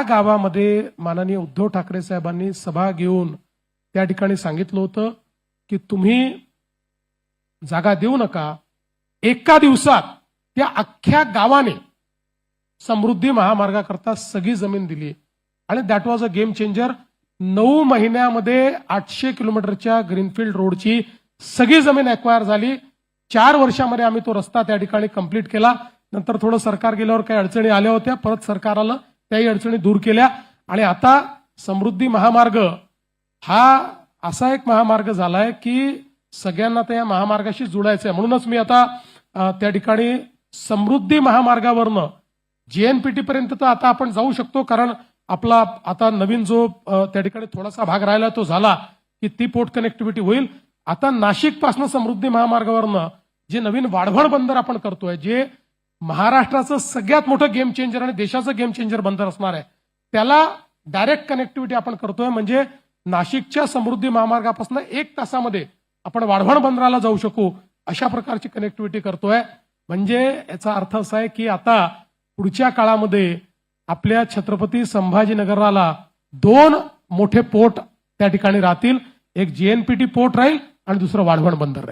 त्या गावामध्ये माननीय उद्धव ठाकरे साहेबांनी सभा घेऊन त्या ठिकाणी सांगितलं होतं की तुम्ही जागा देऊ नका. एका दिवसात त्या अख्ख्या गावाने समृद्धी महामार्गाकरता सगळी जमीन दिली आणि that was a game changer. 9 महिन्यामध्ये 800 किलोमीटरच्या ग्रीनफील्ड रोडची सगळी जमीन एक्वायर झाली. 4 वर्षामध्ये आम्ही तो रस्ता त्या ठिकाणी कंप्लीट केला. नंतर थोडं सरकार गेल्यावर काही अडचणी आल्या होत्या, परत सरकार आलं, त्याही अडचणी दूर केल्या आणि आता समृद्धी महामार्ग हा असा एक महामार्ग झालाय की सगळ्यांना त्या महामार्गाशी जोडायचं आहे. म्हणूनच मी आता त्या ठिकाणी समृद्धी महामार्गावरनं JNPT पर्यंत तर आता आपण जाऊ शकतो, कारण आपला आता नवीन जो त्या ठिकाणी थोडासा भाग राहिला तो झाला की ती पोर्ट कनेक्टिव्हिटी होईल. आता नाशिक पासून समृद्धी महामार्गावरनं जे नवीन वाढवण बंदर आपण करतोय, जे महाराष्ट्राचं सगळ्यात मोठं गेम चेंजर आणि देशाचं गेम चेंजर बंदर असणार आहे, त्याला डायरेक्ट कनेक्टिव्हिटी आपण करतोय. म्हणजे नाशिकच्या समृद्धी महामार्गापासून 1 तासामध्ये आपण वाढवण बंदराला जाऊ शकू अशा प्रकारची कनेक्टिव्हिटी करतोय. म्हणजे याचा अर्थ असा आहे की आता पुढच्या काळामध्ये आपल्या छत्रपती संभाजीनगराला 2 मोठे पोर्ट त्या ठिकाणी राहतील. एक JNPT पोर्ट राहील आणि दुसरं वाढवण बंदर राहील.